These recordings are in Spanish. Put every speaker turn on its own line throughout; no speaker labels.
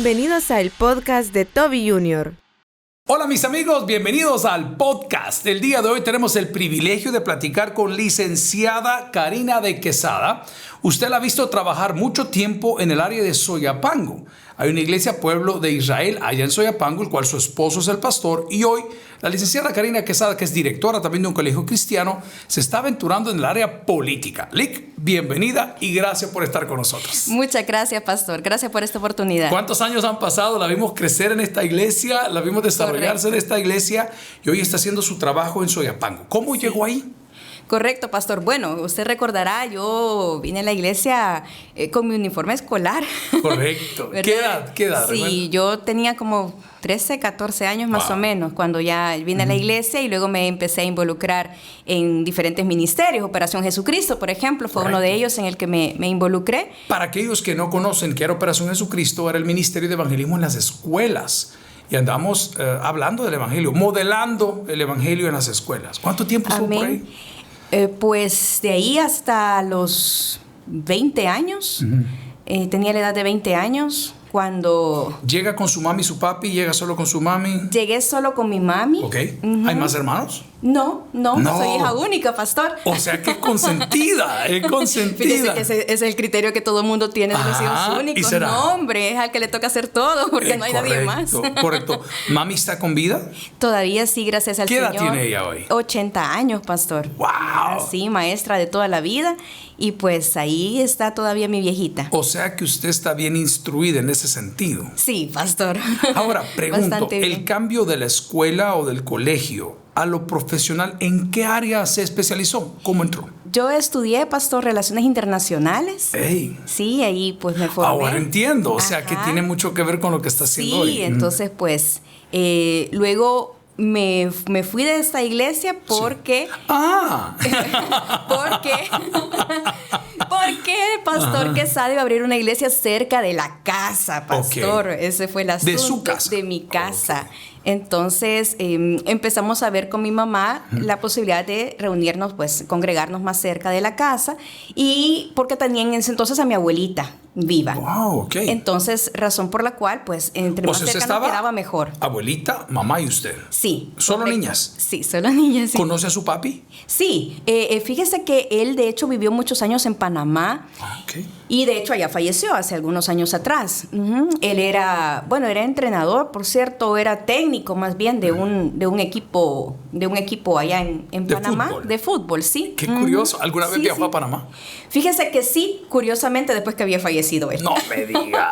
Bienvenidos al podcast de Toby Jr.
Hola mis amigos, bienvenidos al podcast. El día de hoy tenemos el privilegio de platicar con licenciada Karina de Quesada. Usted la ha visto trabajar mucho tiempo en el área de Soyapango. Hay una iglesia pueblo de Israel allá en Soyapango, el cual su esposo es el pastor. Y hoy la licenciada Karina Quesada, que es directora también de un colegio cristiano, se está aventurando en el área política. Lic, bienvenida y gracias por estar con nosotros.
Muchas gracias, pastor. Gracias por esta oportunidad.
¿Cuántos años han pasado? La vimos crecer en esta iglesia, la vimos desarrollarse en esta iglesia y hoy está haciendo su trabajo en Soyapango. ¿Cómo llegó ahí?
Correcto, pastor. Bueno, usted recordará, yo vine a la iglesia con mi uniforme escolar.
Correcto. ¿Qué edad?
Sí,
¿Recuerda?
Yo tenía como 13, 14 años más o menos cuando ya vine a la iglesia y luego me empecé a involucrar en diferentes ministerios. Operación Jesucristo, por ejemplo, fue uno de ellos en el que me involucré.
Para aquellos que no conocen qué era Operación Jesucristo, era el ministerio de evangelismo en las escuelas. Y andamos hablando del evangelio, modelando el evangelio en las escuelas. ¿Cuánto tiempo estuvo por ahí?
Pues de ahí hasta los 20 años. Tenía la edad de 20 años cuando...
¿Llega con su mami y su papi? ¿Llega solo con su mami?
Llegué solo con mi mami.
Ok. ¿Hay más hermanos?
No, soy hija única, pastor.
O sea, que consentida, consentida.
Fíjese que ese es el criterio que todo el mundo tiene de los hijos únicos.
¿y será?
No, hombre, es al que le toca hacer todo, porque no hay nadie más.
Correcto. ¿Mami está con vida?
Todavía sí, gracias al Señor.
¿Qué edad tiene ella hoy?
80 años, pastor.
¡Wow!
Sí, maestra de toda la vida. Y pues ahí está todavía mi viejita.
O sea que usted está bien instruida en ese sentido.
Sí, pastor.
Ahora, pregunto,
Bastante bien.
el cambio de la escuela o del colegio a lo profesional, ¿en qué área se especializó? ¿Cómo entró?
Yo estudié, pastor, Relaciones Internacionales.
¡Ey!
Sí, ahí pues me formé.
Ahora entiendo, o sea que
Ajá.
tiene mucho que ver con lo que está haciendo hoy.
Sí, entonces pues luego me fui de esta iglesia porque...
Sí. ¡Ah!
porque el pastor Quesada iba a abrir una iglesia cerca de la casa, pastor.
Okay.
Ese fue el asunto.
¿De su casa?
De mi casa.
Okay.
Entonces empezamos a ver con mi mamá la posibilidad de reunirnos, pues congregarnos más cerca de la casa, y porque tenía en ese entonces a mi abuelita viva.
Wow, ok.
Entonces, razón por la cual, pues, entre más cerca nos quedaba mejor.
Abuelita, mamá y usted.
Sí.
¿Solo
correcto.
niñas?
Sí, solo niñas. Sí.
¿Conoce a su papi?
Sí, fíjese que él de hecho vivió muchos años en Panamá.
Ok.
Y de hecho allá falleció hace algunos años atrás. Él era entrenador, por cierto, era técnico más bien de un equipo allá en Panamá.
Fútbol.
De fútbol, sí.
Qué curioso. ¿Alguna vez viajó a Panamá?
Fíjese que sí, curiosamente después que había fallecido él.
No me diga.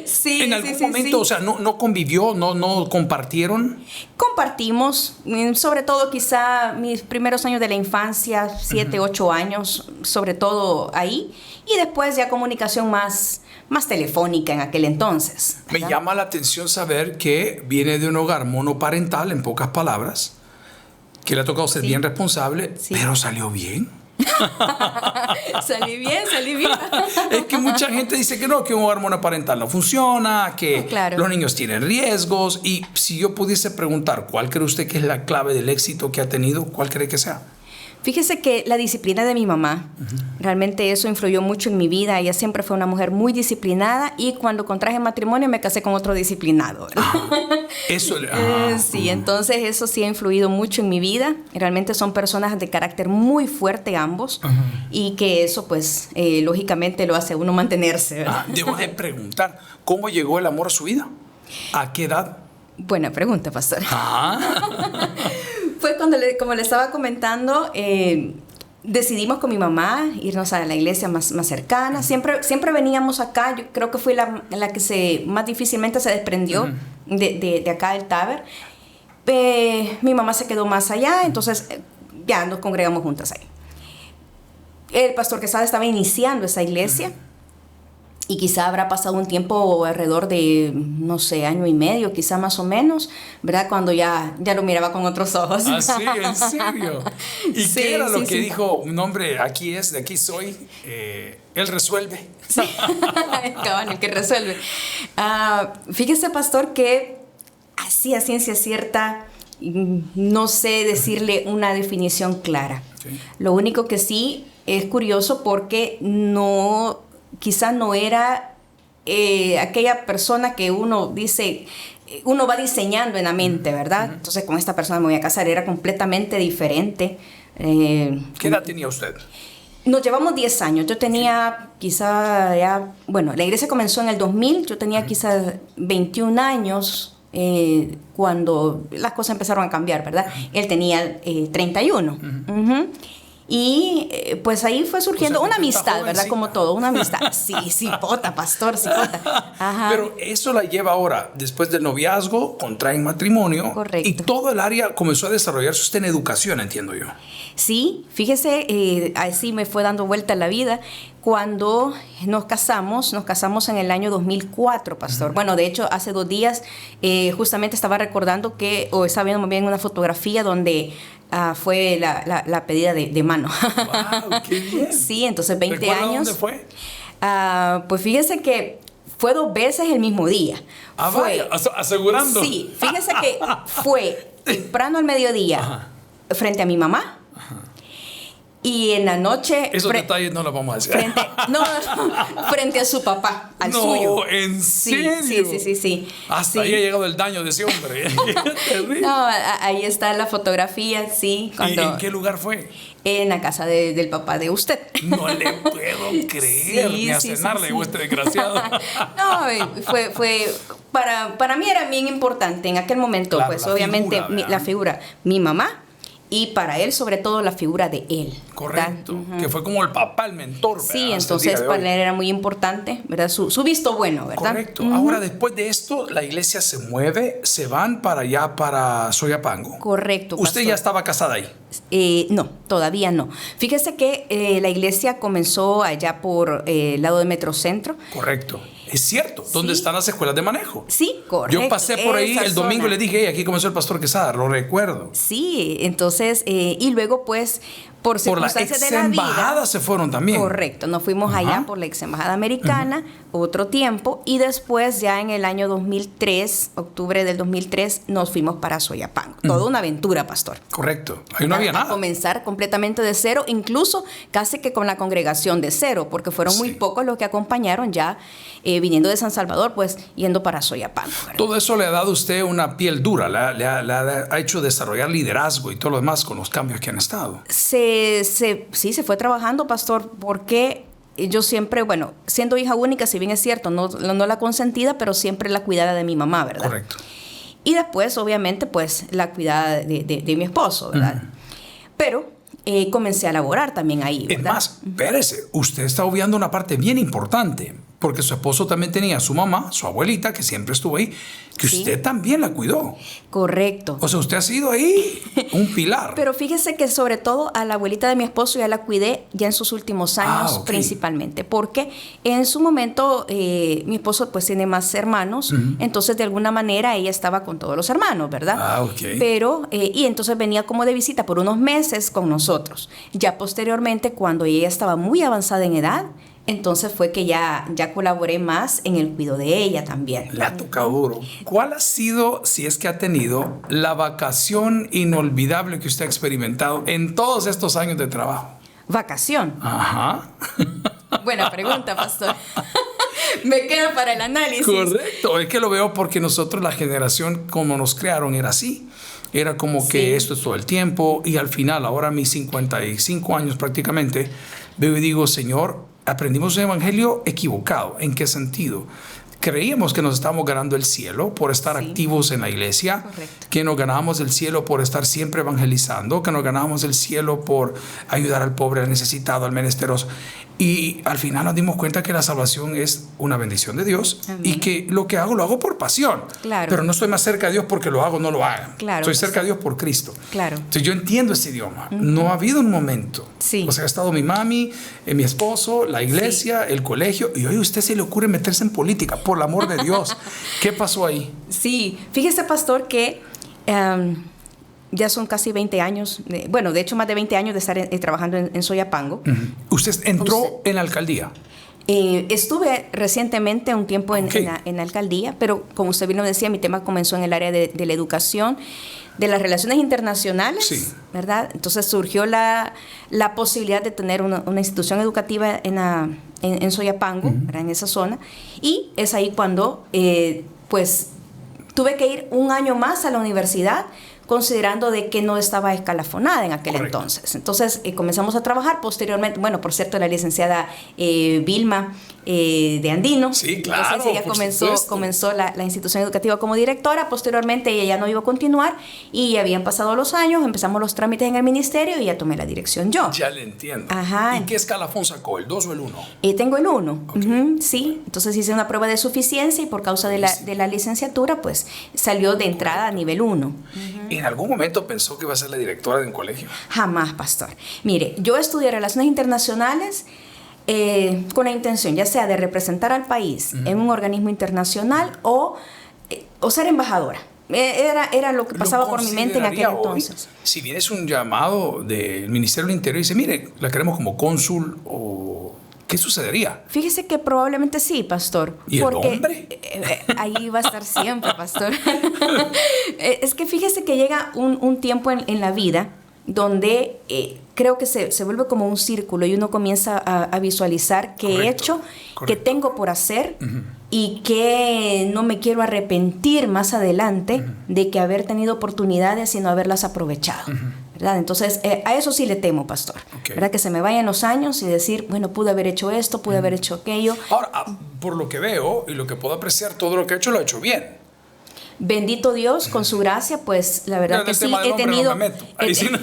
Sí,
¿En algún momento, o sea, no convivió, no compartieron?
Compartimos, sobre todo quizá mis primeros años de la infancia, 7, 8 años, sobre todo ahí, y después ya comunicación más telefónica en aquel entonces.
Me llama la atención saber que viene de un hogar monoparental, en pocas palabras, que le ha tocado ser bien responsable, pero salió bien.
Salí bien.
Es que mucha gente dice que no, que un hogar monoparental no funciona, que los niños tienen riesgos. Y si yo pudiese preguntar, ¿cuál cree usted que es la clave del éxito que ha tenido? ¿Cuál cree que sea?
Fíjese que la disciplina de mi mamá, realmente eso influyó mucho en mi vida. Ella siempre fue una mujer muy disciplinada, y cuando contraje matrimonio me casé con otro disciplinado. Sí, entonces eso sí ha influido mucho en mi vida. Realmente son personas de carácter muy fuerte ambos, y que eso pues lógicamente lo hace a uno mantenerse, ¿verdad?
Debo de preguntar, ¿cómo llegó el amor a su vida? ¿A qué edad?
Buena pregunta, pastor. Fue cuando, como le estaba comentando, decidimos con mi mamá irnos a la iglesia más cercana. Siempre veníamos acá. Yo creo que fue la que más difícilmente se desprendió de acá del Taber. Mi mamá se quedó más allá, entonces ya nos congregamos juntas ahí. El pastor Quesada estaba iniciando esa iglesia. Y quizá habrá pasado un tiempo alrededor de, no sé, año y medio, quizá más o menos, ¿verdad? Cuando ya lo miraba con otros ojos.
¿Ah, sí? ¿En serio? ¿Y qué era lo que dijo? Un hombre, aquí es, de aquí soy, él resuelve.
Sí, cabal, el que resuelve. Fíjese, pastor, que así a ciencia cierta, no sé decirle una definición clara. Sí. Lo único que sí es curioso porque quizá no era aquella persona que uno dice, uno va diseñando en la mente, ¿verdad? Entonces con esta persona me voy a casar, era completamente diferente.
¿Qué edad tenía usted?
Nos llevamos 10 años. Yo tenía quizá ya, bueno, la iglesia comenzó en el 2000, yo tenía quizá 21 años cuando las cosas empezaron a cambiar, ¿verdad? Él tenía 31. Y pues ahí fue surgiendo una amistad, ¿verdad? Como todo, una amistad. Sí, cipota, pastor, cipota. Ajá.
Pero eso la lleva ahora, después del noviazgo, contraen matrimonio.
Correcto.
Y todo el área comenzó a desarrollarse usted en educación, entiendo yo.
Sí, fíjese, así me fue dando vuelta la vida. Cuando nos casamos en el año 2004, pastor. Bueno, de hecho, hace 2 días justamente estaba recordando o estaba viendo muy bien una fotografía donde fue la pedida de mano.
¡Wow! ¡Qué bien!
Sí, entonces 20
¿Recuerda
años.
dónde fue?
Pues fíjese que fue 2 veces el mismo día.
Vaya, asegurando.
Sí, fíjese que fue temprano al mediodía frente a mi mamá. Y en la noche...
Esos detalles no los vamos a decir.
Frente a su papá, al
No,
suyo.
¿en
Sí,
serio?
sí.
Hasta ahí ha llegado el daño de ese hombre. Terrible.
No, ahí está la fotografía, sí.
¿Y en qué lugar fue?
En la casa del papá de usted.
No le puedo creer, ni a cenar le llegó este desgraciado.
No, fue para mí era bien importante en aquel momento,
Claro,
pues
la
obviamente
figura,
la figura, mi mamá, y para él sobre todo la figura de él.
Correcto, que fue como el papá, el mentor, ¿verdad?
Sí,
Hasta el día
entonces
de
para
hoy.
él era muy importante, ¿verdad? Su visto bueno, ¿verdad?
Correcto. Ahora, después de esto, la iglesia se mueve, se van para allá, para Soyapango.
Correcto,
¿Usted
pastor.
ya estaba casada ahí?
No, todavía no. Fíjese que la iglesia comenzó allá por el lado de Metrocentro.
Correcto. Es cierto, ¿dónde
Sí.
están las escuelas de manejo?
Sí, correcto.
Yo pasé por ahí
esa
el domingo y
zona.
le dije, hey, aquí comenzó el pastor Quesada, lo recuerdo.
Sí, entonces, y luego pues por
Por la
circunstancias
ex
de la
embajada
vida.
se fueron también.
Correcto, nos fuimos allá por la ex embajada americana otro tiempo y después ya en el año 2003, octubre del 2003, nos fuimos para Soyapango. Toda una aventura, pastor.
Correcto. Ahí no había
A
nada.
comenzar completamente de cero, incluso casi que con la congregación de cero, porque fueron muy
Sí.
pocos los que acompañaron ya viniendo de San Salvador, pues yendo para Soyapango, ¿verdad?
Todo eso le ha dado a usted una piel dura, le ha hecho desarrollar liderazgo y todo lo demás con los cambios que han estado.
Sí, se fue trabajando, pastor, porque yo siempre, bueno, siendo hija única, si bien es cierto, no la consentida, pero siempre la cuidada de mi mamá, ¿verdad?
Correcto.
Y después, obviamente, pues la cuidada de mi esposo, ¿verdad? Pero comencé a laborar también ahí,
Es
¿verdad?
más, espérese, usted está obviando una parte bien importante, porque su esposo también tenía a su mamá, su abuelita, que siempre estuvo ahí, que
Sí.
usted también la cuidó.
Correcto.
O sea, usted ha sido ahí un pilar.
Pero fíjese que sobre todo a la abuelita de mi esposo ya la cuidé ya en sus últimos años
ok.
principalmente, porque en su momento mi esposo pues tiene más hermanos, entonces de alguna manera ella estaba con todos los hermanos, ¿verdad?
Ah, ok.
Pero, y entonces venía como de visita por unos meses con nosotros. Ya posteriormente, cuando ella estaba muy avanzada en edad, entonces fue que ya colaboré más en el cuidado de ella también.
Le ha tocado duro. ¿Cuál ha sido, si es que ha tenido, la vacación inolvidable que usted ha experimentado en todos estos años de trabajo?
Vacación.
Ajá.
Buena pregunta, pastor. Me queda para el análisis.
Correcto. Es que lo veo porque nosotros, la generación como nos crearon, era así. Era como que
Sí.
esto es todo el tiempo. Y al final, ahora a mis 55 años prácticamente, veo y digo, Señor, aprendimos un evangelio equivocado. ¿En qué sentido? Creíamos que nos estábamos ganando el cielo por estar
Sí.
activos en la iglesia,
Correcto.
que nos ganábamos el cielo por estar siempre evangelizando, que nos ganábamos el cielo por ayudar al pobre, al necesitado, al menesteroso. Y al final nos dimos cuenta que la salvación es una bendición de Dios.
Amén.
Y que lo que hago lo hago por pasión.
Claro.
Pero no estoy más cerca de Dios porque lo hago o no lo haga.
Claro,
Estoy
pues.
cerca de Dios por Cristo.
Claro.
Entonces yo entiendo ese idioma. No ha habido un momento.
Sí.
O sea, ha estado mi mami, mi esposo, la iglesia, el colegio. Y hoy a usted se le ocurre meterse en política, por el amor de Dios. ¿Qué pasó ahí?
Sí, fíjese, pastor, que ya son casi 20 años, bueno, de hecho más de 20 años de estar trabajando en Soyapango.
Usted entró en la alcaldía.
Estuve recientemente un tiempo
Ok.
en la alcaldía, pero como usted bien lo decía, mi tema comenzó en el área de la educación. de las relaciones internacionales,
Sí.
¿verdad? Entonces surgió la posibilidad de tener una institución educativa en Soyapango, ¿verdad? En esa zona, y es ahí cuando, pues, tuve que ir un año más a la universidad, considerando de que no estaba escalafonada en aquel
Correcto.
entonces. Entonces comenzamos a trabajar posteriormente, bueno, por cierto, la licenciada Vilma de Andino.
Sí, claro,
Entonces ella
por supuesto.
comenzó la institución educativa como directora, posteriormente ella ya no iba a continuar y ya habían pasado los años, empezamos los trámites en el ministerio y ya tomé la dirección yo.
Ya le entiendo.
Ajá.
¿Y qué escalafón sacó? ¿El 2 o el 1?
Tengo el 1,
Ok.
sí. Entonces hice una prueba de suficiencia y por causa de la licenciatura, pues salió de entrada a nivel 1.
¿En algún momento pensó que iba a ser la directora de un colegio?
Jamás, pastor. Mire, yo estudié Relaciones Internacionales con la intención, ya sea de representar al país en un organismo internacional o ser embajadora. Era lo que pasaba por mi mente en aquel
consideraría hoy,
entonces.
si bien es un llamado del Ministerio del Interior y dice, mire, la queremos como cónsul, o ¿qué sucedería?
Fíjese que probablemente sí, pastor.
¿Y el hombre?
Ahí va a estar siempre, pastor. Es que fíjese que llega un tiempo en la vida donde creo que se vuelve como un círculo y uno comienza a visualizar qué he
Correcto,
hecho, qué
correcto.
tengo por hacer y que no me quiero arrepentir más adelante de que haber tenido oportunidades y no haberlas aprovechado. ¿Verdad? Entonces, a eso sí le temo, pastor.
Ok.
¿Verdad? Que se me vayan los años y decir, bueno, pude haber hecho esto, pude haber hecho aquello.
Ahora, por lo que veo y lo que puedo apreciar, todo lo que ha hecho lo ha hecho bien.
Bendito Dios, con su gracia, pues la verdad
Pero en
que
el
sí
tema del
he
hombre
tenido,
no me meto. Ahí sí no.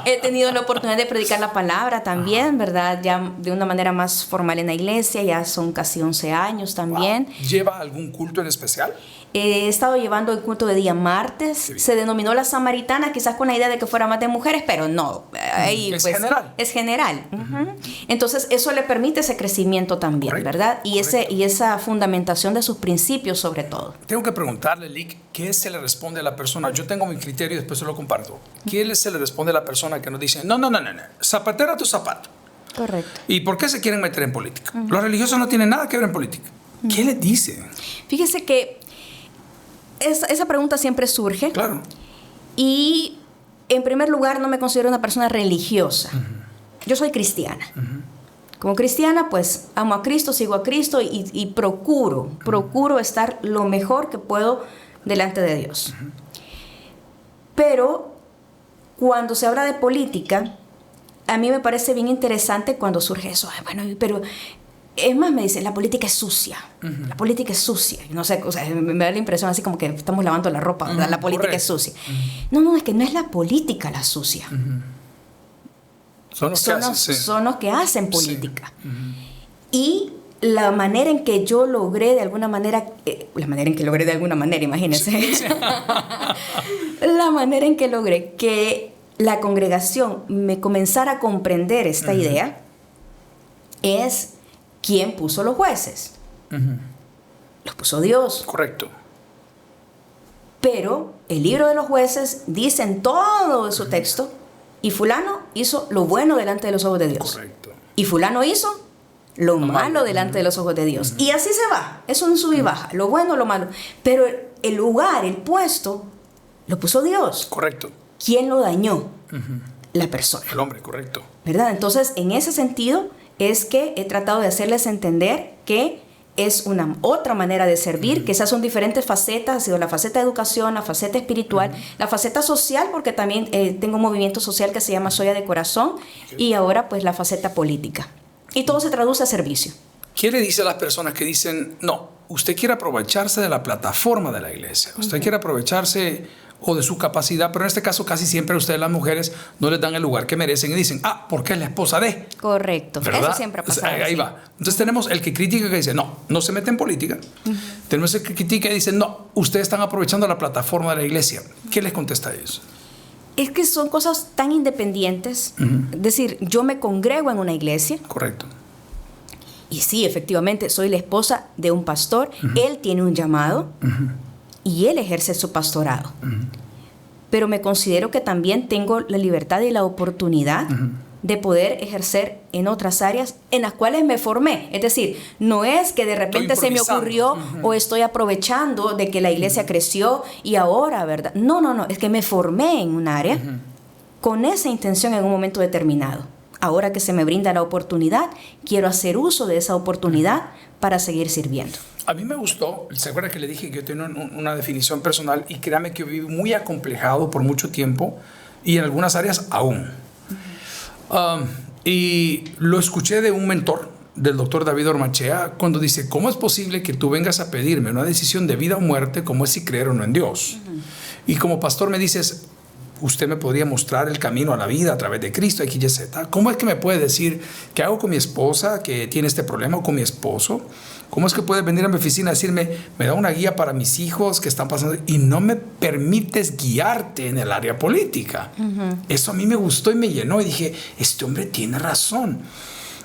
he tenido la oportunidad de predicar la palabra también, ¿verdad? Ya de una manera más formal en la iglesia, ya son casi 11 años también.
Wow. ¿Lleva algún culto en especial?
He estado llevando el culto de día martes,
Qué bien.
se denominó la Samaritana, quizás con la idea de que fuera más de mujeres, pero no. Ahí,
Es
pues,
general.
Es general. Entonces, eso le permite ese crecimiento también,
Correcto,
¿verdad?
correcto.
Y esa fundamentación de sus principios sobre todo.
Tengo que preguntarle, Lick, ¿qué se le responde a la persona? Yo tengo mi criterio y después se lo comparto. ¿Qué se le responde a la persona que nos dice, no, zapatera tu zapato?
Correcto.
¿Y por qué se quieren meter en política? Los religiosos no tienen nada que ver en política. ¿Qué les dice?
Fíjese que esa pregunta siempre surge.
Claro.
Y en primer lugar no me considero una persona religiosa. Yo soy cristiana. Como cristiana, pues amo a Cristo, sigo a Cristo y procuro estar lo mejor que puedo delante de Dios. Pero cuando se habla de política, a mí me parece bien interesante cuando surge eso. Ay, bueno, pero es más, me dicen, la política es sucia. La política es sucia. No sé, o sea, me da la impresión así como que estamos lavando la ropa, ¿verdad? La política
correcto.
es sucia. No, es que no es la política la sucia.
Son los que hacen, sí.
Son los que hacen política. Y la manera en que yo logré de alguna manera, imagínense, la manera en que logré que la congregación me comenzara a comprender esta idea es quién puso los jueces. Los puso Dios.
Correcto.
Pero el libro de los jueces dice en todo su texto, y fulano hizo lo bueno delante de los ojos de Dios.
Correcto.
Y fulano hizo lo malo delante de los ojos de Dios. Y así se va. Es un sub y baja. Lo bueno, lo malo. Pero el lugar, el puesto, lo puso Dios.
Correcto.
¿Quién lo dañó? La persona.
El hombre, correcto.
¿Verdad? Entonces, en ese sentido, es que he tratado de hacerles entender que es una otra manera de servir, que esas son diferentes facetas, ha sido la faceta de educación, la faceta espiritual, la faceta social, porque también tengo un movimiento social que se llama Soya de Corazón, y ahora pues la faceta política. Y todo se traduce a servicio.
¿Qué le dice a las personas que dicen, no, usted quiere aprovecharse de la plataforma de la iglesia, usted quiere aprovecharse o de su capacidad, pero en este caso casi siempre a ustedes las mujeres no les dan el lugar que merecen y dicen, porque es la esposa de...
Correcto,
¿verdad?
eso siempre ha pasado.
Ahí
sí.
va. Entonces tenemos el que critica que dice, no se mete en política. Tenemos el que critica y dice, no, ustedes están aprovechando la plataforma de la iglesia. ¿Qué les contesta a ellos?
Es que son cosas tan independientes. Es decir, yo me congrego en una iglesia.
Correcto.
Y sí, efectivamente, soy la esposa de un pastor. Él tiene un llamado y él ejerce su pastorado. Pero me considero que también tengo la libertad y la oportunidad de poder ejercer en otras áreas en las cuales me formé. Es decir, no es que de repente se me ocurrió o estoy aprovechando de que la iglesia creció y ahora, ¿verdad? No, es que me formé en un área con esa intención en un momento determinado. Ahora que se me brinda la oportunidad, quiero hacer uso de esa oportunidad para seguir sirviendo.
A mí me gustó, ¿se acuerda que le dije que yo tengo una definición personal? Y créame que yo viví muy acomplejado por mucho tiempo y en algunas áreas aún. Y lo escuché de un mentor, del doctor David Ormachea, cuando dice: ¿cómo es posible que tú vengas a pedirme una decisión de vida o muerte como es si creer o no en Dios? Y como pastor me dices: usted me podría mostrar el camino a la vida a través de Cristo, X, Y, Z. ¿Cómo es que me puede decir qué hago con mi esposa que tiene este problema o con mi esposo? ¿Cómo es que puedes venir a mi oficina a decirme, me da una guía para mis hijos que están pasando y no me permites guiarte en el área política? Eso a mí me gustó y me llenó y dije, este hombre tiene razón.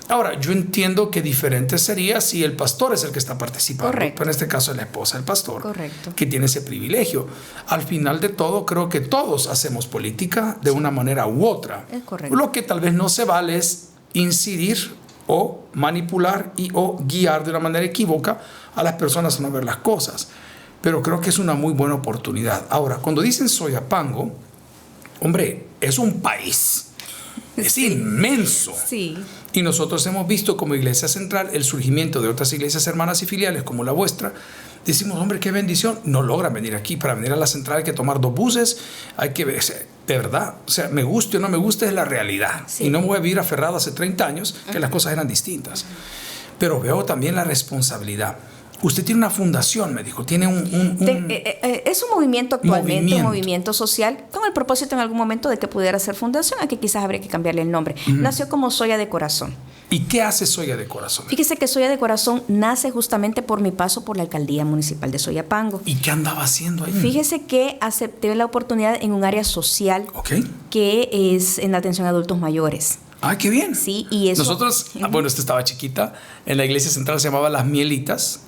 Ahora, yo entiendo que diferente sería si el pastor es el que está participando.
Correcto.
Pero en este caso es la esposa del pastor.
Correcto.
Que tiene ese privilegio. Al final de todo, creo que todos hacemos política de una manera u otra.
Es correcto.
Lo que tal vez no se vale es incidir o manipular o guiar de una manera equívoca a las personas a no ver las cosas. Pero creo que es una muy buena oportunidad. Ahora, cuando dicen Soyapango, hombre, es un país. Es inmenso.
Sí.
Y nosotros hemos visto como Iglesia Central el surgimiento de otras iglesias hermanas y filiales como la vuestra. Decimos, hombre, qué bendición. No logran venir aquí. Para venir a la central hay que tomar 2 buses. Hay que ver, de verdad, o sea, me guste o no me guste es la realidad.
Sí.
Y no me voy a vivir aferrado hace 30 años que las cosas eran distintas. Pero veo también la responsabilidad. Usted tiene una fundación, me dijo, tiene
es un movimiento actualmente, un movimiento social, con el propósito en algún momento de que pudiera ser fundación, a que quizás habría que cambiarle el nombre. Nació como Soya de Corazón.
¿Y qué hace Soya de Corazón?
Fíjese que Soya de Corazón nace justamente por mi paso por la alcaldía municipal de Soyapango.
¿Y qué andaba haciendo ahí?
Fíjese que acepté la oportunidad en un área social que es en la atención a adultos mayores.
¡Ay, qué bien!
Sí, y eso...
Nosotros, bueno, esta estaba chiquita, en la iglesia central se llamaba Las Mielitas.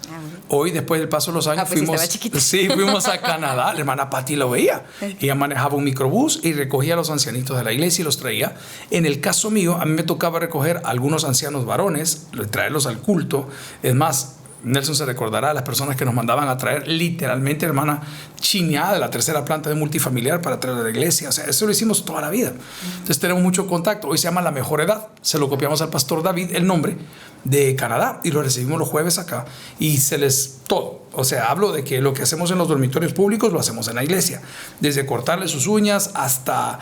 Hoy, después del paso de los años, fuimos a Canadá. La hermana Patti lo veía. Ella manejaba un microbús y recogía a los ancianitos de la iglesia y los traía. En el caso mío, a mí me tocaba recoger a algunos ancianos varones, traerlos al culto. Es más, Nelson se recordará a las personas que nos mandaban a traer literalmente, hermana, chineada de la 3ª planta de multifamiliar para traer a la iglesia. O sea, eso lo hicimos toda la vida. Entonces tenemos mucho contacto. Hoy se llama La Mejor Edad. Se lo copiamos al pastor David, el nombre, de Canadá, y lo recibimos los jueves acá. Y se les todo. O sea, hablo de que lo que hacemos en los dormitorios públicos lo hacemos en la iglesia. Desde cortarles sus uñas hasta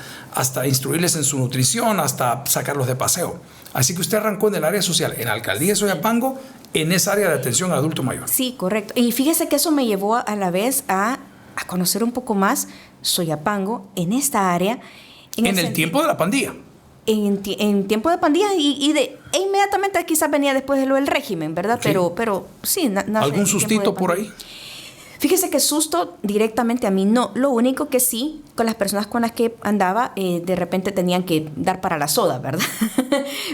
instruirles en su nutrición, hasta sacarlos de paseo. Así que usted arrancó en el área social, en la alcaldía de Soyapango, en esa área de atención al adulto mayor.
Sí, correcto. Y fíjese que eso me llevó a la vez a conocer un poco más Soyapango en esta área.
En el tiempo de la pandilla.
En tiempo de pandilla e inmediatamente quizás venía después de lo del régimen, ¿verdad?
Sí.
Pero sí.
¿Algún sustito por ahí?
Fíjese que susto directamente a mí no. Lo único que sí, con las personas con las que andaba, de repente tenían que dar para la soda, ¿verdad?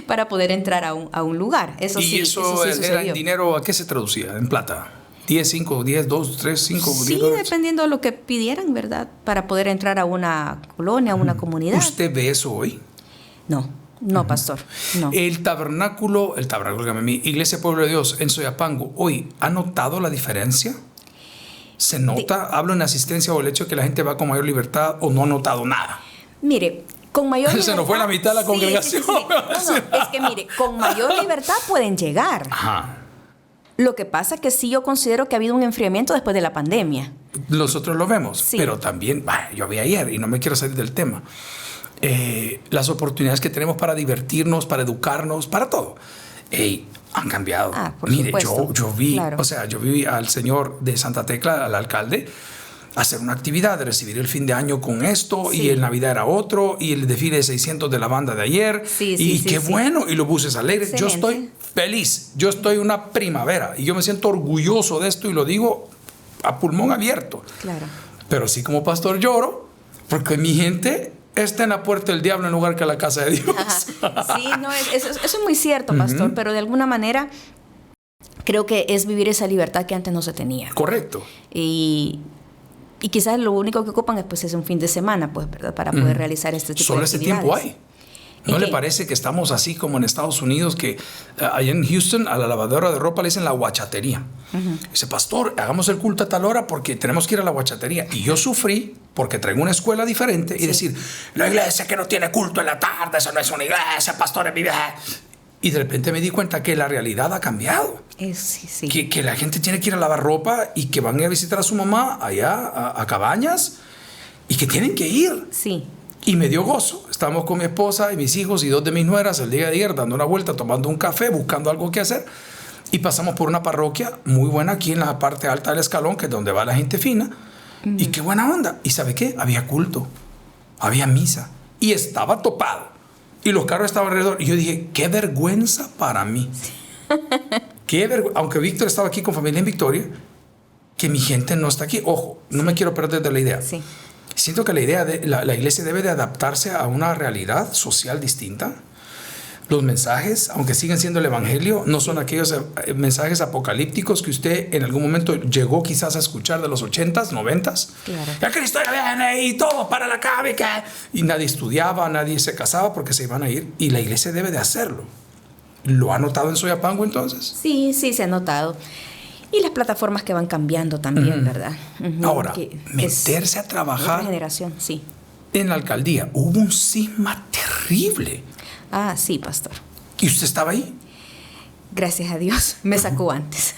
Para poder entrar a un lugar. Eso
¿Y
sí,
eso
sí
era en dinero? ¿A qué se traducía? ¿En plata? 10, 5, 10, 2, 3, 5, 10
Sí,
dólares.
dependiendo de lo que pidieran, ¿verdad? Para poder entrar a una colonia, a una comunidad.
¿Usted ve eso hoy?
No, pastor, no.
El tabernáculo, mi Iglesia Pueblo de Dios en Soyapango, hoy, ¿ha notado la diferencia? ¿Se nota? Hablo en asistencia o el hecho de que la gente va con mayor libertad, o no ha notado nada.
Mire, con mayor libertad...
Se nos fue la mitad de la congregación.
Sí. No, es que mire, con mayor libertad pueden llegar.
Ajá.
Lo que pasa es que sí yo considero que ha habido un enfriamiento después de la pandemia.
Nosotros lo vemos,
Sí.
pero también, yo vi ayer y no me quiero salir del tema, las oportunidades que tenemos para divertirnos, para educarnos, para todo. Han cambiado.
Por
Mire,
supuesto.
yo vi,
Claro.
o sea, yo vi al señor de Santa Tecla, al alcalde, hacer una actividad de recibir el fin de año con esto,
Sí.
y el Navidad era otro, y el desfile de 600 de la banda de ayer,
Sí,
y
sí,
qué
sí.
bueno, y los buses alegres. Yo
Excelente.
estoy feliz, yo estoy una primavera, y yo me siento orgulloso de esto, y lo digo a pulmón abierto.
Claro.
Pero sí, como pastor lloro, porque mi gente está en la puerta del diablo en lugar que en la casa de Dios.
Ajá. Sí, no, eso es muy cierto, pastor, pero de alguna manera creo que es vivir esa libertad que antes no se tenía.
Correcto.
Y quizás lo único que ocupan es un fin de semana, pues, ¿verdad? Para poder realizar este tipo
Solo
de
ese
actividades.
tiempo hay. ¿No le parece que estamos así como en Estados Unidos, que allá en Houston a la lavadora de ropa le dicen la guachatería? Dice, pastor, hagamos el culto a tal hora porque tenemos que ir a la guachatería. Y yo sufrí porque traigo una escuela diferente y decir, la iglesia que no tiene culto en la tarde, eso no es una iglesia, pastor, es mi vida. Y de repente me di cuenta que la realidad ha cambiado.
Sí.
Que la gente tiene que ir a lavar ropa y que van a ir a visitar a su mamá allá a Cabañas y que tienen que ir.
Sí.
Y me dio gozo. Estábamos con mi esposa y mis hijos y 2 de mis nueras el día de ayer dando una vuelta, tomando un café, buscando algo que hacer. Y pasamos por una parroquia muy buena aquí en la parte alta del escalón, que es donde va la gente fina. Y qué buena onda. ¿Y sabe qué? Había culto, había misa y estaba topado. Y los carros estaban alrededor. Y yo dije, qué vergüenza para mí. Aunque Víctor estaba aquí con familia en Victoria, que mi gente no está aquí. Ojo, no me quiero perder de la idea.
Sí.
Siento que la idea de la iglesia debe de adaptarse a una realidad social distinta. Los mensajes, aunque siguen siendo el evangelio, no son aquellos mensajes apocalípticos que usted en algún momento llegó quizás a escuchar de los 80s, 90s.
Claro.
Ya Cristo ya viene y todo para la cábica. Y nadie estudiaba, nadie se casaba porque se iban a ir. Y la iglesia debe de hacerlo. ¿Lo ha notado en Soyapango entonces?
Sí, se ha notado. Y las plataformas que van cambiando también, ¿verdad?
Ahora, meterse a trabajar
otra generación, sí.
en la alcaldía, hubo un cisma terrible.
Ah, sí, pastor.
¿Y usted estaba ahí?
Gracias a Dios, me sacó antes.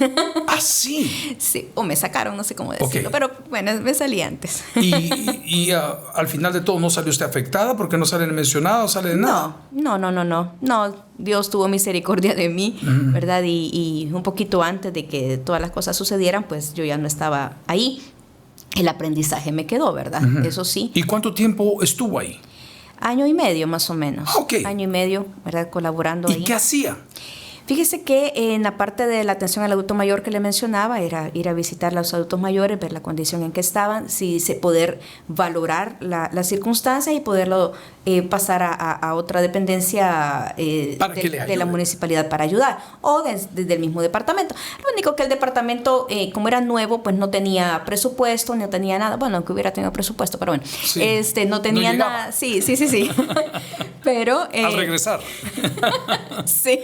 ¿Ah, sí?
Sí, o me sacaron, no sé cómo decirlo, pero bueno, me salí antes.
¿Y al final de todo no salió usted afectada porque no sale mencionado, sale de nada?
No, Dios tuvo misericordia de mí, ¿verdad? Y un poquito antes de que todas las cosas sucedieran, pues yo ya no estaba ahí. El aprendizaje me quedó, ¿verdad? Eso sí.
¿Y cuánto tiempo estuvo ahí?
1 año y medio más o menos.
Okay.
1 año y medio, ¿verdad? Colaborando ahí.
¿Y qué hacía?
Fíjese que en la parte de la atención al adulto mayor que le mencionaba, era ir a visitar a los adultos mayores, ver la condición en que estaban, poder valorar las circunstancias y poderlo pasar a otra dependencia de la municipalidad para ayudar, o desde el mismo departamento. Lo único que el departamento, como era nuevo, pues no tenía presupuesto, no tenía nada. Bueno, aunque hubiera tenido presupuesto, pero bueno, sí, no tenía nada. Sí. Pero
al regresar.
Sí.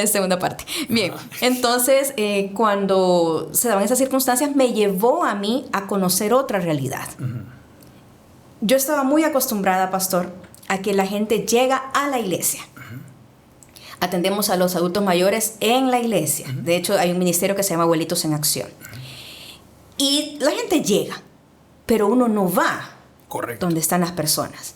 Segunda parte. Bien, entonces cuando se daban esas circunstancias me llevó a mí a conocer otra realidad. Yo estaba muy acostumbrada, pastor, a que la gente llega a la iglesia. Atendemos a los adultos mayores en la iglesia. De hecho, hay un ministerio que se llama Abuelitos en Acción. Y la gente llega, pero uno no va.
Correcto.
Donde están las personas.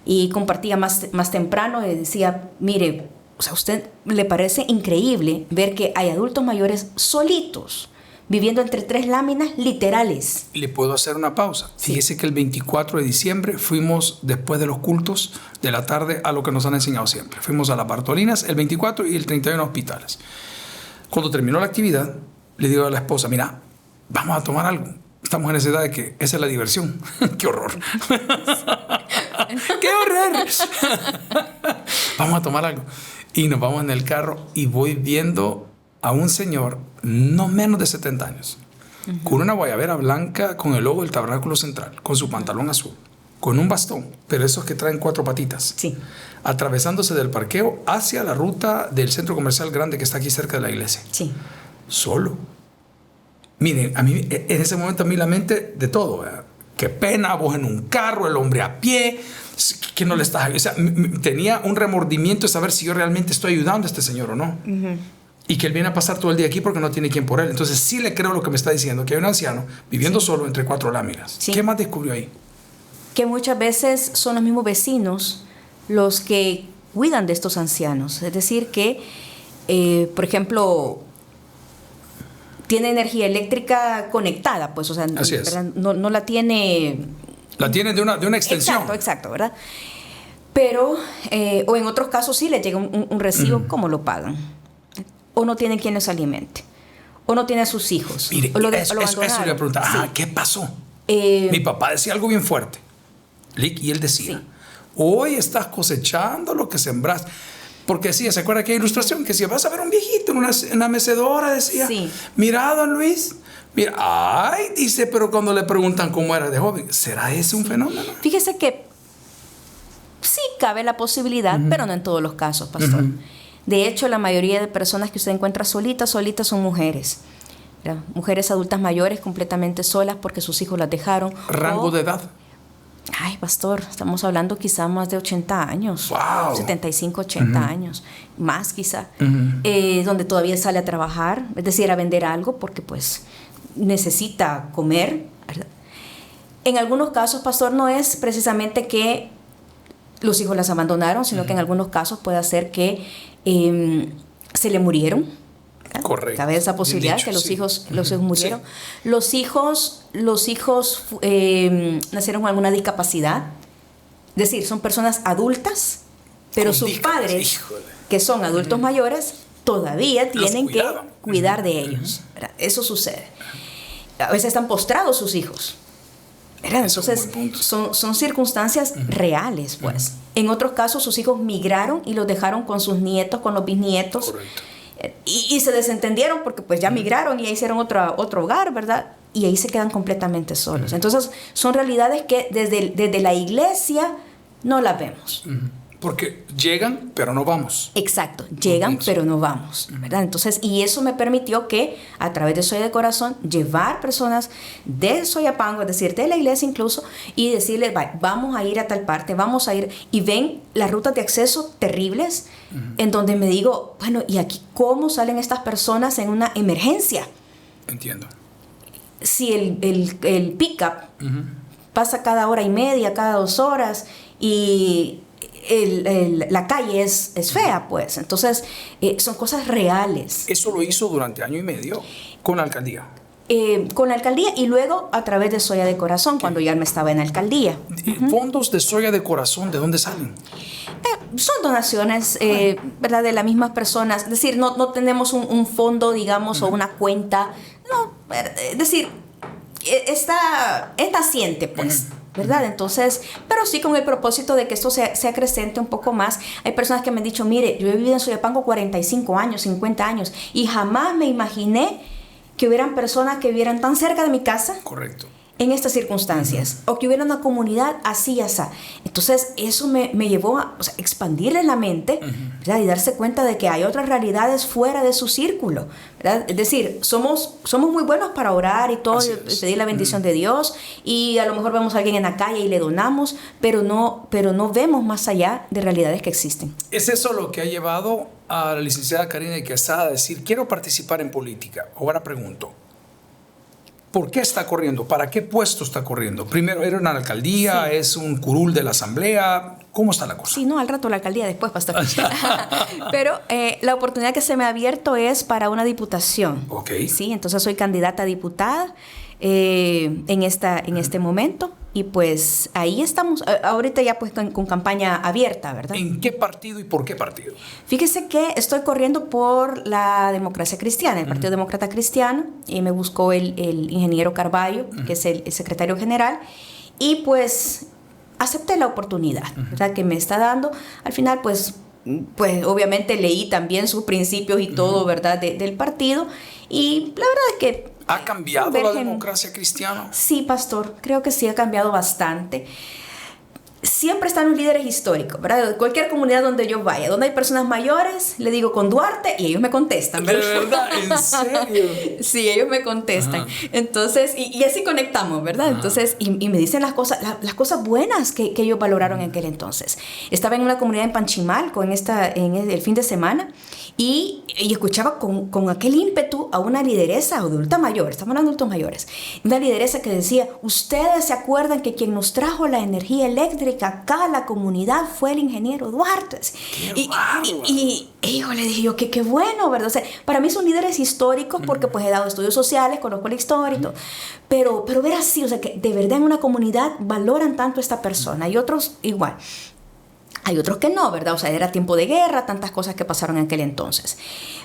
Y compartía más temprano y decía, mire, o sea, ¿a usted le parece increíble ver que hay adultos mayores solitos, viviendo entre 3 láminas literales?
¿Le puedo hacer una pausa?
Sí.
Fíjese que el 24 de diciembre fuimos, después de los cultos de la tarde, a lo que nos han enseñado siempre. Fuimos a las Bartolinas el 24 y el 31 a hospitales. Cuando terminó la actividad, le digo a la esposa, mira, vamos a tomar algo. Estamos en esa edad de que esa es la diversión. ¡Qué horror! ¡Qué horror! Vamos a tomar algo. Y nos vamos en el carro y voy viendo a un señor no menos de 70 años, con una guayabera blanca con el logo del Tabernáculo Central, con su pantalón azul, con un bastón, pero esos que traen 4 patitas,
sí,
atravesándose del parqueo hacia la ruta del centro comercial grande que está aquí cerca de la iglesia.
Sí.
Solo. Miren, a mí en ese momento a mí la mente de todo, ¿verdad? Qué pena, vos en un carro, el hombre a pie, que no le estás... O sea, tenía un remordimiento de saber si yo realmente estoy ayudando a este señor o no. Y que él viene a pasar todo el día aquí porque no tiene quien por él. Entonces sí le creo lo que me está diciendo, que hay un anciano viviendo solo entre 4 láminas.
Sí.
¿Qué más descubrió ahí?
Que muchas veces son los mismos vecinos los que cuidan de estos ancianos. Es decir, que, por ejemplo, tiene energía eléctrica conectada, pues, o sea,
así es.
No la tiene...
La tiene de una extensión.
Exacto, ¿verdad? Pero, o en otros casos sí les llega un recibo, ¿cómo lo pagan? O no tienen quien los alimente, o no tiene a sus hijos.
Mire,
o lo
eso le preguntaba,
sí.
¿Qué pasó? Mi papá decía algo bien fuerte. Y él decía,
sí,
hoy estás cosechando lo que sembraste. Porque decía, ¿se acuerda aquella ilustración? Que decía, vas a ver un viejito en una mecedora, decía.
Sí.
Mira, don Luis, mira, ay, dice, pero cuando le preguntan cómo era de joven, ¿será ese un fenómeno?
Fíjese que sí, cabe la posibilidad, pero no en todos los casos, pastor. De hecho, la mayoría de personas que usted encuentra solitas son mujeres. ¿Verdad? Mujeres adultas mayores completamente solas porque sus hijos las dejaron.
¿Rango de edad?
Ay, pastor, estamos hablando quizá más de 80 años.
Wow.
75, 80 años. Más quizá. Donde todavía sale a trabajar, es decir, a vender algo porque pues necesita comer, ¿verdad? En algunos casos, pastor, no es precisamente que los hijos las abandonaron, sino que en algunos casos puede ser que se le murieron. ¿verdad?
Correcto.
Cabe esa posibilidad que los hijos murieron. Sí. Los hijos nacieron con alguna discapacidad. Es decir, son personas adultas, pero sus padres, que son adultos mayores, todavía tienen que cuidar de ellos. ¿verdad? Eso sucede. A veces están postrados sus hijos. ¿verdad? Entonces, son circunstancias reales, pues. En otros casos, sus hijos migraron y los dejaron con sus nietos, con los bisnietos.
Correcto.
Y se desentendieron porque pues ya migraron y ya hicieron otro hogar, ¿verdad? Y ahí se quedan completamente solos. Entonces, son realidades que desde la iglesia no las vemos.
Porque llegan, pero no vamos.
Exacto, llegan, pero no vamos, ¿verdad? Entonces, y eso me permitió que, a través de Soy de Corazón, llevar personas de Soyapango, es decir, de la iglesia incluso, y decirles, vamos a ir a tal parte, vamos a ir, y ven las rutas de acceso terribles, en donde me digo, bueno, ¿y aquí cómo salen estas personas en una emergencia?
Entiendo.
Si el pick-up pasa cada hora y media, cada 2 horas, y la calle es fea, pues. Entonces, son cosas reales.
Eso lo hizo durante 1 año y medio con la alcaldía.
Con la alcaldía y luego a través de Soya de Corazón, cuando ya me estaba en la alcaldía.
¿Fondos de Soya de Corazón, de dónde salen?
Son donaciones, ¿verdad? De las mismas personas. Es decir, no tenemos un fondo, digamos, o una cuenta. No, es decir, está naciente, pues. ¿verdad? Entonces, pero sí con el propósito de que esto sea creciente un poco más. Hay personas que me han dicho, mire, yo he vivido en Soyapango 45 años, 50 años, y jamás me imaginé que hubieran personas que vivieran tan cerca de mi casa.
Correcto.
En estas circunstancias, o que hubiera una comunidad así y así. Entonces, eso me llevó a expandirle la mente, ¿verdad? Y darse cuenta de que hay otras realidades fuera de su círculo, ¿verdad? Es decir, somos muy buenos para orar y todo, y pedir la bendición de Dios, y a lo mejor vemos a alguien en la calle y le donamos, pero no vemos más allá de realidades que existen.
¿Es eso lo que ha llevado a la licenciada Karina de Quesada a decir, quiero participar en política? Ahora pregunto, ¿por qué está corriendo? ¿Para qué puesto está corriendo? Primero, ¿era una alcaldía? Sí. ¿Es un curul de la asamblea? ¿Cómo está la cosa?
Sí, no, al rato la alcaldía, después, pastor. Pero la oportunidad que se me ha abierto es para una diputación.
Ok.
Sí, entonces soy candidata a diputada en este momento. Y pues ahí estamos, ahorita ya pues con campaña abierta, ¿verdad?
¿En qué partido y por qué partido?
Fíjese que estoy corriendo por la Democracia Cristiana, el Partido Demócrata Cristiano, y me buscó el ingeniero Carballo, que es el secretario general, y pues acepté la oportunidad, ¿verdad? Que me está dando. Al final pues obviamente leí también sus principios y todo, ¿verdad? Del partido, y la verdad es que
¿ha cambiado la democracia cristiana?
Sí, pastor, creo que sí ha cambiado bastante. Siempre están los líderes históricos, ¿verdad? Cualquier comunidad donde yo vaya, donde hay personas mayores, le digo con Duarte y ellos me contestan, ¿verdad?
¿De verdad? ¿En serio?
Sí, ellos me contestan. Ajá. Entonces, y así conectamos, ¿verdad? Ajá. Entonces, y me dicen las cosas buenas que ellos valoraron en aquel entonces. Estaba en una comunidad en Panchimalco en el fin de semana y escuchaba con aquel ímpetu a una lideresa adulta mayor, estamos hablando de adultos mayores, una lideresa que decía, ustedes se acuerdan que quien nos trajo la energía eléctrica acá a la comunidad fue el ingeniero Duarte. Y hijo, le dije yo, qué bueno, ¿verdad? O sea, para mí son líderes históricos porque pues he dado estudios sociales, conozco la historia y todo. Pero ver así, o sea, que de verdad en una comunidad valoran tanto a esta persona y otros igual. Hay otros que no, ¿verdad? O sea, era tiempo de guerra, tantas cosas que pasaron en aquel entonces.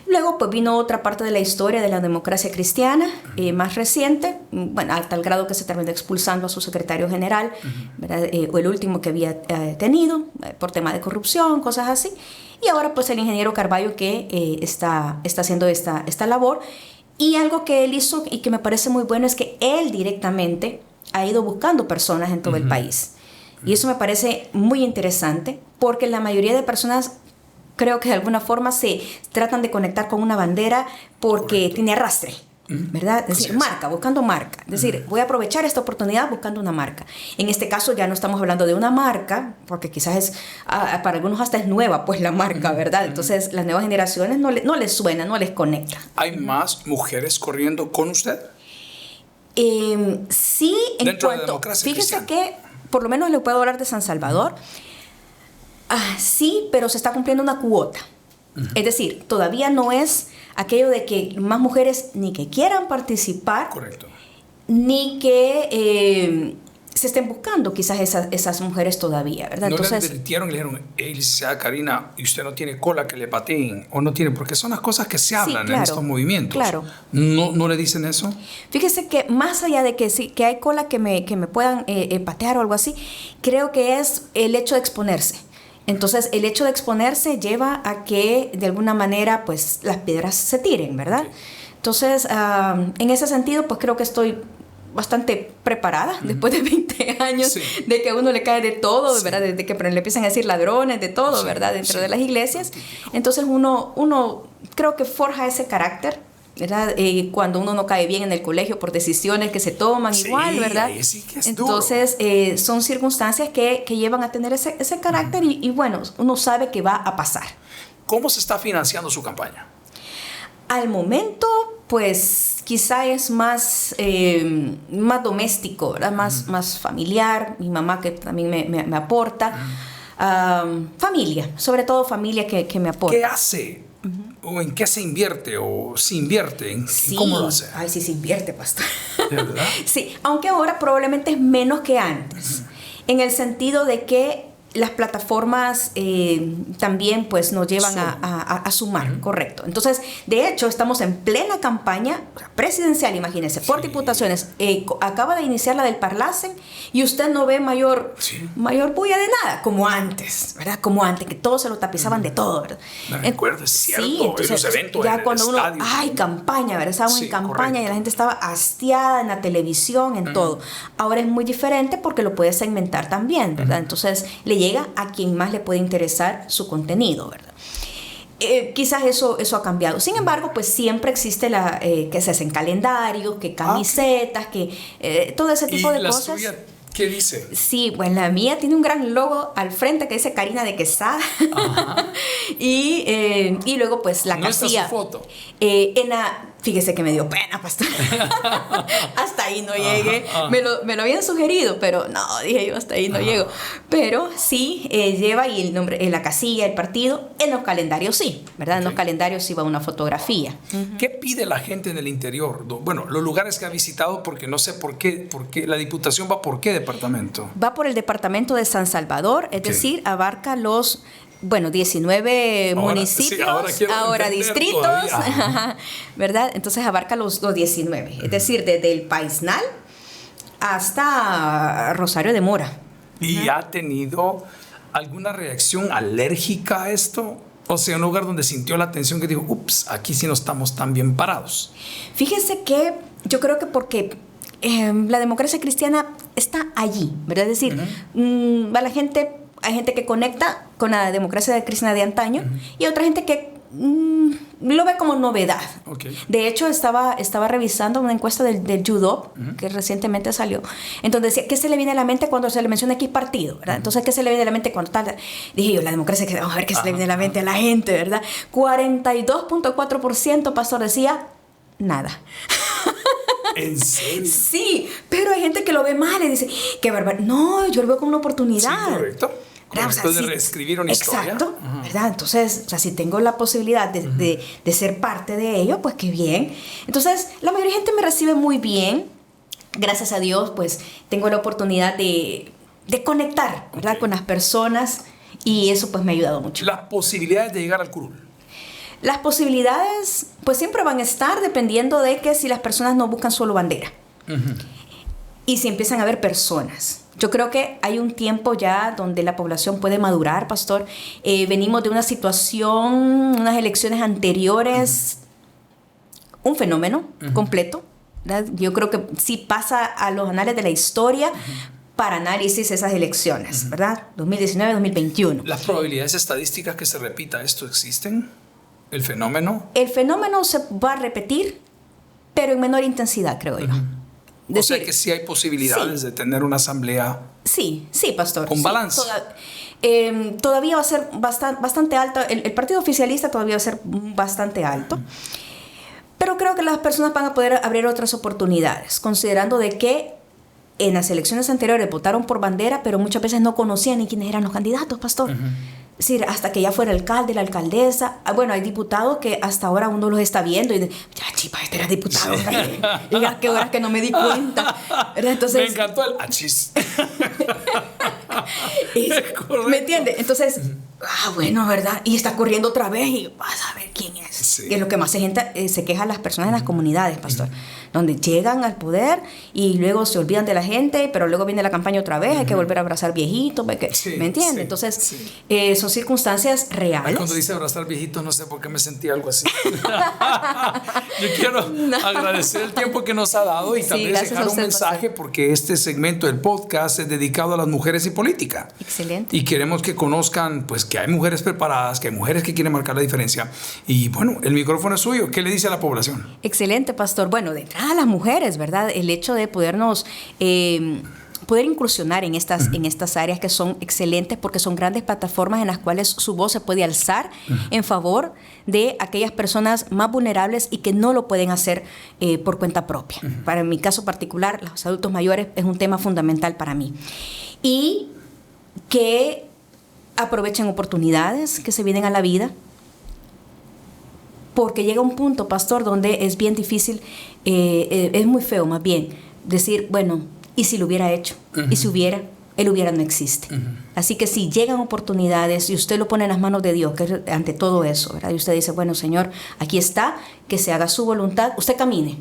Luego, pues vino otra parte de la historia de la democracia cristiana, más reciente, bueno, a tal grado que se terminó expulsando a su secretario general, ¿verdad? O el último que había tenido, por tema de corrupción, cosas así. Y ahora, pues el ingeniero Carballo que está haciendo esta labor. Y algo que él hizo y que me parece muy bueno es que él directamente ha ido buscando personas en todo el país. Y eso me parece muy interesante porque la mayoría de personas creo que de alguna forma se tratan de conectar con una bandera porque
Correcto.
tiene arrastre. ¿Verdad? Es decir,
Así es.
marca, buscando marca. Es decir, voy a aprovechar esta oportunidad buscando una marca. En este caso ya no estamos hablando de una marca, porque quizás es, para algunos hasta es nueva, pues la marca, ¿verdad? Entonces las nuevas generaciones no les suena, no les conecta.
¿Hay más mujeres corriendo con usted?
Sí, en
Dentro de la
cuanto,
democracia
fíjese
cristiana.
que, por lo menos le puedo hablar de San Salvador, sí, pero se está cumpliendo una cuota. Es decir, todavía no es aquello de que más mujeres ni que quieran participar,
Correcto.
ni que se estén buscando quizás esas mujeres todavía, ¿verdad?
¿No
Entonces,
le advirtieron y le dijeron, hey, licenciada Karina, y usted no tiene cola que le pateen? ¿O no tiene? Porque son las cosas que se hablan
claro,
en estos movimientos.
claro.
¿No le dicen eso?
fíjese que más allá de que sí, que hay cola que me puedan patear o algo así, creo que es el hecho de exponerse. Entonces, el hecho de exponerse lleva a que de alguna manera pues las piedras se tiren, ¿verdad?
Okay.
Entonces, en ese sentido, pues creo que estoy bastante preparada después de 20 años
Sí.
de que a uno le cae de todo,
Sí.
¿verdad? Desde que le empiezan a decir ladrones, de todo,
Sí,
¿verdad? Dentro
sí.
de las iglesias. Entonces, uno creo que forja ese carácter, ¿verdad? Cuando uno no cae bien en el colegio por decisiones que se toman
Sí,
igual, ¿verdad?
ahí sí que es
Entonces, son circunstancias que llevan a tener ese carácter y bueno, uno sabe que va a pasar.
¿Cómo se está financiando su campaña?
Al momento, pues quizá es más doméstico, ¿verdad? Más familiar, mi mamá que también me aporta, familia, sobre todo familia que me aporta.
¿Qué hace? ¿O en qué se invierte? ¿O se invierte?
Sí.
¿Cómo lo hace?
Ay, sí se invierte, pastor.
¿De verdad?
Sí, aunque ahora probablemente es menos que antes, en el sentido de que las plataformas también pues nos llevan a sumar, correcto. Entonces, de hecho, estamos en plena campaña presidencial, imagínense, por
Sí.
diputaciones. Acaba de iniciar la del Parlacen y usted no ve mayor bulla de nada, como antes, ¿verdad? Como antes, que todos se lo tapizaban de todo, ¿verdad?
Me recuerdo, es cierto,
Sí,
en
entonces,
los eventos,
ya
en el
cuando uno,
estadio.
campaña, ¿verdad? Estábamos
Sí,
en campaña
correcto.
y la gente estaba hastiada en la televisión, en todo. Ahora es muy diferente porque lo puedes segmentar también, ¿verdad? Entonces le llega a quien más le puede interesar su contenido, ¿verdad? Quizás eso ha cambiado. Sin embargo, pues siempre existe que se hacen calendarios, que camisetas, que todo ese tipo
¿Y
de
la
cosas.
suya qué dice?
Sí, bueno, la mía tiene un gran logo al frente que dice Karina de Quesada. y luego pues la
¿No está
casilla.
su foto?
Fíjese que me dio pena, pastor. Hasta ahí no llegué.
Ajá.
Me lo habían sugerido, pero no, dije yo, hasta ahí no llego. Pero sí lleva ahí el nombre, la casilla, el partido. En los calendarios sí, ¿verdad? En los calendarios sí va una fotografía.
¿Qué pide la gente en el interior? Bueno, los lugares que ha visitado, porque no sé por qué la diputación va por qué departamento.
Va por el departamento de San Salvador, es decir, abarca los 19
Ahora,
municipios,
sí, ahora quiero entender
distritos,
todavía.
¿verdad? Entonces abarca los 19, es decir, desde el Paisnal hasta Rosario de Mora.
¿Y ha tenido alguna reacción alérgica a esto? O sea, un lugar donde sintió la tensión que dijo, ups, aquí sí no estamos tan bien parados.
Fíjese que yo creo que porque la democracia cristiana está allí, ¿verdad? Es decir, hay gente que conecta con la democracia cristiana de antaño y otra gente que lo ve como novedad.
Okay.
De hecho, estaba revisando una encuesta del Judo que recientemente salió. Entonces decía, ¿qué se le viene a la mente cuando se le menciona X partido? ¿Verdad? Entonces, ¿qué se le viene a la mente cuando tal? Dije yo, la democracia, vamos a ver qué se le viene a la mente a la gente, ¿verdad? 42.4%, pastor, decía nada.
¿En serio?
Sí, pero hay gente que lo ve mal y dice, qué barbaridad. No, yo lo veo como una oportunidad.
Sí, correcto.
¿Verdad? O sea,
Correcto, de
sí,
reescribir una historia.
Exacto, ¿verdad? Entonces, o sea, si tengo la posibilidad de ser parte de ello, pues qué bien. Entonces, la mayoría de gente me recibe muy bien. Gracias a Dios, pues tengo la oportunidad de conectar, ¿verdad?
Okay.
Con las personas y eso pues me ha ayudado mucho.
Las posibilidades de llegar al curul.
Las posibilidades pues siempre van a estar dependiendo de que si las personas no buscan solo bandera y si empiezan a haber personas. Yo creo que hay un tiempo ya donde la población puede madurar, pastor. Venimos de una situación, unas elecciones anteriores, un fenómeno completo, ¿verdad? Yo creo que sí pasa a los anales de la historia para análisis esas elecciones, ¿verdad? 2019-2021.
¿Las probabilidades estadísticas que se repita esto existen? ¿El fenómeno?
El fenómeno se va a repetir, pero en menor intensidad, creo yo.
O sea que sí hay posibilidades de tener una asamblea.
Sí, pastor.
Con balance.
Todavía va a ser bastante alto. El partido oficialista todavía va a ser bastante alto. Pero creo que las personas van a poder abrir otras oportunidades, considerando de que en las elecciones anteriores votaron por bandera, pero muchas veces no conocían ni quiénes eran los candidatos, pastor. Es decir, hasta que ya fuera el alcalde, la alcaldesa. Bueno, hay diputados que hasta ahora uno los está viendo y dice, ya, chipa, este era diputado. Y a qué horas que no me di cuenta. Entonces,
me encantó el achis.
¿Me entiende? Entonces, bueno, ¿verdad? Y está corriendo otra vez y vas a ver quién es.
Sí.
Y es lo que más se quejan las personas en las comunidades, pastor. Donde llegan al poder y luego se olvidan de la gente, pero luego viene la campaña otra vez, hay que volver a abrazar viejitos. ¿Me entiende? Entonces, son circunstancias reales.
Cuando dice abrazar viejitos, no sé por qué me sentí algo así. Yo quiero agradecer el tiempo que nos ha dado y también dejar un mensaje, porque este segmento del podcast es dedicado a las mujeres y política.
Excelente.
Y queremos que conozcan pues que hay mujeres preparadas, que hay mujeres que quieren marcar la diferencia. Y bueno, el micrófono es suyo. ¿Qué le dice a la población?
Excelente, pastor. Bueno, de entrada a las mujeres, ¿verdad? El hecho de podernos... poder incursionar en estas áreas que son excelentes porque son grandes plataformas en las cuales su voz se puede alzar en favor de aquellas personas más vulnerables y que no lo pueden hacer por cuenta propia. Para mi caso particular, los adultos mayores es un tema fundamental para mí. Y que aprovechen oportunidades que se vienen a la vida, porque llega un punto, pastor, donde es bien difícil, es muy feo más bien, decir, bueno, ¿y si lo hubiera hecho? ¿Y si hubiera? El hubiera no existe. Así que si llegan oportunidades y usted lo pone en las manos de Dios, que es ante todo eso, ¿verdad? Y usted dice, bueno, Señor, aquí está, que se haga su voluntad. Usted camine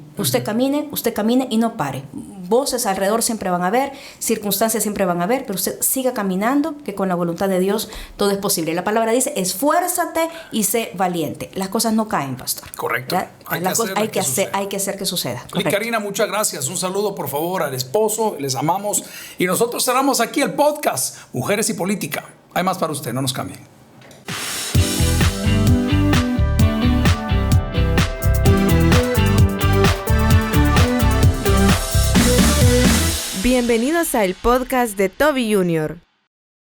y no pare. Voces alrededor siempre van a haber, circunstancias siempre van a haber, pero usted siga caminando, que con la voluntad de Dios todo es posible. La palabra dice, esfuérzate y sé valiente. Las cosas no caen, pastor.
Correcto.
Hay que hacer que suceda.
Y Karina, muchas gracias. Un saludo, por favor, al esposo. Les amamos. Y nosotros cerramos aquí el podcast Mujeres y Política. Hay más para usted, no nos cambien.
Bienvenidos al podcast de Toby Jr.